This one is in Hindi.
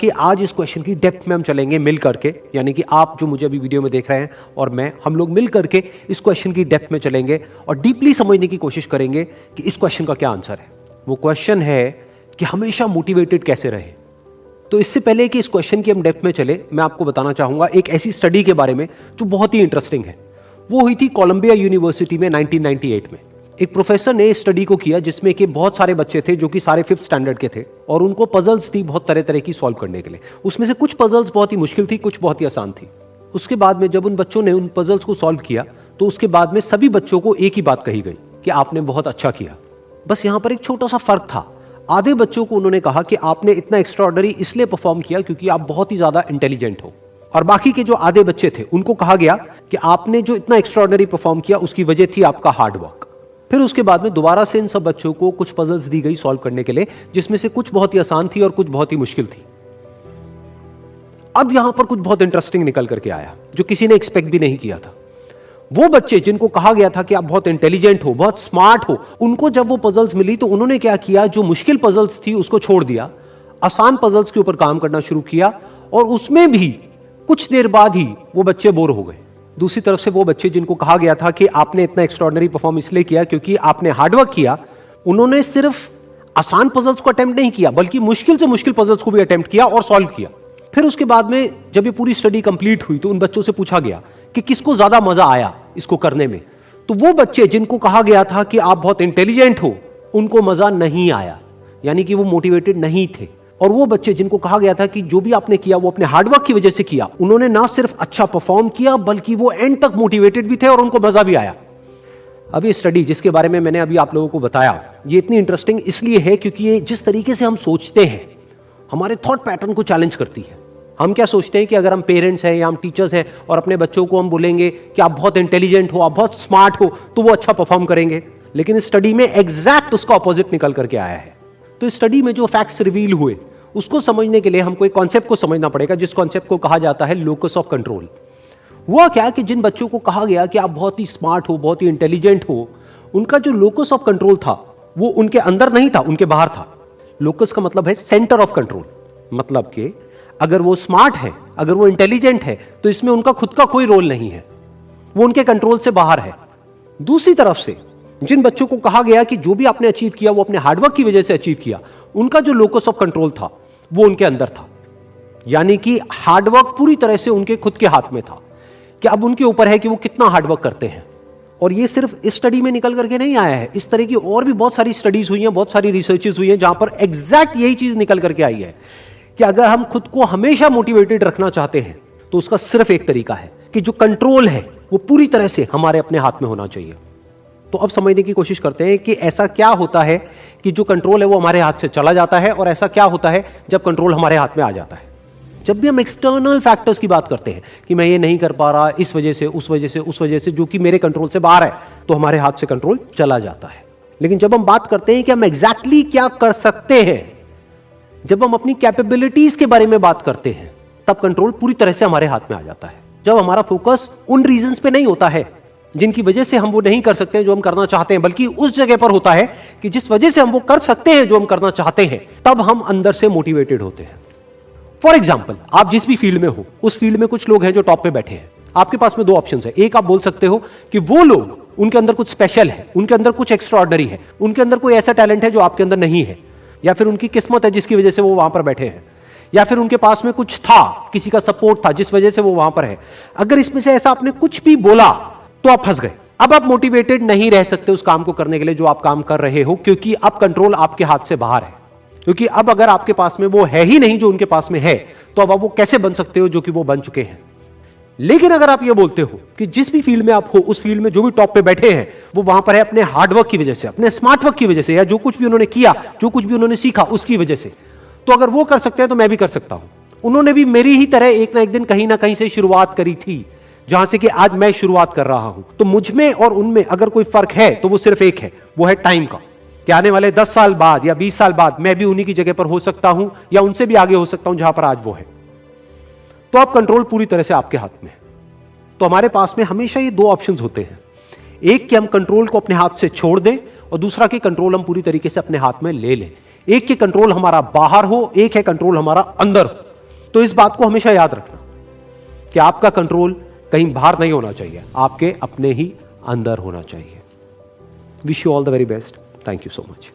कि आज इस क्वेश्चन की डेप्थ में हम चलेंगे मिल करके, यानी कि आप जो मुझे अभी वीडियो में देख रहे हैं और मैं, हम लोग मिल करके इस क्वेश्चन की डेप्थ में चलेंगे और डीपली समझने की कोशिश करेंगे कि इस क्वेश्चन का क्या आंसर है। वो क्वेश्चन है कि हमेशा मोटिवेटेड कैसे रहे। तो इससे पहले कि इस क्वेश्चन की हम डेप्थ में चले, मैं आपको बताना चाहूंगा एक ऐसी स्टडी के बारे में जो बहुत ही इंटरेस्टिंग है। वो हुई थी कोलंबिया यूनिवर्सिटी में 1998 में। एक प्रोफेसर ने इस स्टडी को किया जिसमें कि बहुत सारे बच्चे थे जो कि सारे 5th स्टैंडर्ड के थे और उनको पजल्स थी बहुत तरह तरह की सॉल्व करने के लिए। उसमें से कुछ पजल्स बहुत ही मुश्किल थी, कुछ बहुत ही आसान थी। उसके बाद में जब उन बच्चों ने उन पजल्स को सॉल्व किया तो उसके बाद में सभी बच्चों को एक ही बात कही गई कि आपने बहुत अच्छा किया। बस यहां पर एक छोटा सा फर्क था। आधे बच्चों को उन्होंने कहा कि आपने इतना एक्स्ट्राऑर्डिनरी इसलिए परफॉर्म किया क्योंकि आप बहुत ही ज्यादा इंटेलिजेंट हो, और बाकी के जो आधे बच्चे थे उनको कहा गया कि आपने जो इतना एक्स्ट्राऑर्डिनरी परफॉर्म किया उसकी वजह थी आपका हार्ड वर्क। फिर उसके बाद में दोबारा से इन सब बच्चों को कुछ पजल्स दी गई सॉल्व करने के लिए, जिसमें से कुछ बहुत ही आसान थी और कुछ बहुत ही मुश्किल थी। अब यहां पर कुछ बहुत इंटरेस्टिंग निकल करके आया जो किसी ने एक्सपेक्ट भी नहीं किया था। वो बच्चे जिनको कहा गया था कि आप बहुत इंटेलिजेंट हो, बहुत स्मार्ट हो, उनको जब वो पजल्स मिली तो उन्होंने क्या किया, जो मुश्किल पजल्स थी उसको छोड़ दिया, आसान पजल्स के ऊपर काम करना शुरू किया और उसमें भी कुछ देर बाद ही वो बच्चे बोर हो गए। दूसरी तरफ से वो बच्चे जिनको कहा गया था कि आपने इतना एक्स्ट्राऑर्डिनरी परफॉर्म इसलिए किया क्योंकि आपने हार्डवर्क किया, उन्होंने सिर्फ आसान पजल्स को अटेम्प्ट नहीं किया बल्कि मुश्किल से मुश्किल पजल्स को भी अटेम्प्ट किया और सॉल्व किया। फिर उसके बाद में जब ये पूरी स्टडी कंप्लीट हुई तो उन बच्चों से पूछा गया कि किसको ज्यादा मजा आया इसको करने में। तो वो बच्चे जिनको कहा गया था कि आप बहुत इंटेलिजेंट हो, उनको मजा नहीं आया, यानी कि वो मोटिवेटेड नहीं थे। और वो बच्चे जिनको कहा गया था कि जो भी आपने किया वो अपने हार्डवर्क की वजह से किया, उन्होंने ना सिर्फ अच्छा परफॉर्म किया बल्कि वो एंड तक मोटिवेटेड भी थे और उनको मजा भी आया। अब ये स्टडी जिसके बारे में मैंने अभी आप लोगों को बताया, ये इतनी इंटरेस्टिंग इसलिए है क्योंकि ये जिस तरीके से हम सोचते हैं हमारे थॉट पैटर्न को चैलेंज करती है। हम क्या सोचते हैं कि अगर हम पेरेंट्स हैं या हम टीचर्स हैं और अपने बच्चों को हम बोलेंगे कि आप बहुत इंटेलिजेंट हो, आप बहुत स्मार्ट हो, तो वो अच्छा परफॉर्म करेंगे। लेकिन इस स्टडी में एग्जैक्ट उसका ऑपोजिट निकल करके आया है। तो इस स्टडी में जो फैक्ट्स रिवील हुए उसको समझने के लिए हमको एक कॉन्सेप्ट को समझना पड़ेगा, जिस कॉन्सेप्ट को कहा जाता है लोकस ऑफ कंट्रोल। हुआ क्या कि जिन बच्चों को कहा गया कि आप बहुत ही स्मार्ट हो, बहुत ही इंटेलिजेंट हो, उनका जो लोकस ऑफ कंट्रोल था वो उनके अंदर नहीं था, उनके बाहर था। लोकस का मतलब है सेंटर ऑफ कंट्रोल, मतलब कि अगर वो स्मार्ट है, अगर वो इंटेलिजेंट है तो इसमें उनका खुद का कोई रोल नहीं है, वो उनके कंट्रोल से बाहर है। दूसरी तरफ से जिन बच्चों को कहा गया कि जो भी आपने अचीव किया वो अपने हार्डवर्क की वजह से अचीव किया, उनका जो लोकस ऑफ कंट्रोल था वो उनके अंदर था, यानी कि हार्डवर्क पूरी तरह से उनके खुद के हाथ में था कि अब उनके ऊपर है कि वो कितना हार्डवर्क करते हैं। और ये सिर्फ इस स्टडी में निकल करके नहीं आया है, इस तरह की और भी बहुत सारी स्टडीज हुई हैं, बहुत सारी रिसर्चेस हुई हैं जहां पर एग्जैक्ट यही चीज निकल करके आई है कि अगर हम खुद को हमेशा मोटिवेटेड रखना चाहते हैं तो उसका सिर्फ एक तरीका है कि जो कंट्रोल है वो पूरी तरह से हमारे अपने हाथ में होना चाहिए। तो अब समझने की कोशिश करते हैं कि ऐसा क्या होता है कि जो कंट्रोल है वो हमारे हाथ से चला जाता है, और ऐसा क्या होता है जब कंट्रोल हमारे हाथ में आ जाता है। जब भी हम एक्सटर्नल फैक्टर्स की बात करते हैं कि मैं ये नहीं कर पा रहा इस वजह से, उस वजह से, उस वजह से, जो कि मेरे कंट्रोल से बाहर है, तो हमारे हाथ से कंट्रोल चला जाता है। लेकिन जब हम बात करते हैं कि हम एग्जैक्टली क्या कर सकते हैं, जब हम अपनी कैपेबिलिटीज के बारे में बात करते हैं, तब कंट्रोल पूरी तरह से हमारे हाथ में आ जाता है। जब हमारा फोकस उन रीजंस पे नहीं होता है जिनकी वजह से हम वो नहीं कर सकते हैं जो हम करना चाहते हैं, बल्कि उस जगह पर होता है कि जिस वजह से हम वो कर सकते हैं जो हम करना चाहते हैं, तब हम अंदर से मोटिवेटेड होते हैं। फॉर एग्जाम्पल, आप जिस भी फील्ड में हो उस फील्ड में कुछ लोग हैं जो टॉप पे बैठे हैं। आपके पास में दो ऑप्शंस है। एक, आप बोल सकते हो कि वो लोग, उनके अंदर कुछ स्पेशल है, उनके अंदर कुछ एक्स्ट्राऑर्डिनरी है, उनके अंदर कोई ऐसा टैलेंट है जो आपके अंदर नहीं है, या फिर उनकी किस्मत है जिसकी वजह से वो वहां पर बैठे हैं, या फिर उनके पास में कुछ था, किसी का सपोर्ट था जिस वजह से वो वहां पर है। अगर इसमें से ऐसा आपने कुछ भी बोला तो आप फंस गए। अब आप मोटिवेटेड नहीं रह सकते उस काम को करने के लिए जो आप काम कर रहे हो, क्योंकि अब कंट्रोल आपके हाथ से बाहर है। क्योंकि अब अगर आपके पास में वो है ही नहीं जो उनके पास में है, तो अब आप वो कैसे बन सकते हो जो कि वो बन चुके हैं। लेकिन अगर आप ये बोलते हो कि जिस भी फील्ड में आप हो उस फील्ड में जो भी टॉप पे बैठे हैं वो वहां पर है अपने हार्डवर्क की वजह से, अपने स्मार्ट वर्क की वजह से, या जो कुछ भी उन्होंने किया, जो कुछ भी उन्होंने सीखा उसकी वजह से, तो अगर वो कर सकते हैं तो मैं भी कर सकता हूं। उन्होंने भी मेरी ही तरह एक ना एक दिन कहीं ना कहीं से शुरुआत करी थी, जहां से कि आज मैं शुरुआत कर रहा हूं। तो मुझ में और उनमें अगर कोई फर्क है तो वो सिर्फ एक है, वो है टाइम का, कि आने वाले 10 साल बाद या 20 साल बाद मैं भी उन्हीं की जगह पर हो सकता हूं या उनसे भी आगे हो सकता हूं जहां पर आज वो है। तो अब कंट्रोल पूरी तरह से आपके हाथ में है। तो हमारे पास में हमेशा ये दो ऑप्शंस होते हैं, एक कि हम कंट्रोल को अपने हाथ से छोड़ दें और दूसरा कि कंट्रोल हम पूरी तरीके से अपने हाथ में ले लें। एक के कंट्रोल हमारा बाहर हो, एक है कंट्रोल हमारा अंदर हो। तो इस बात को हमेशा याद रखना कि आपका कंट्रोल कहीं बाहर नहीं होना चाहिए, आपके अपने ही अंदर होना चाहिए। Wish you all the very best. Thank you so much.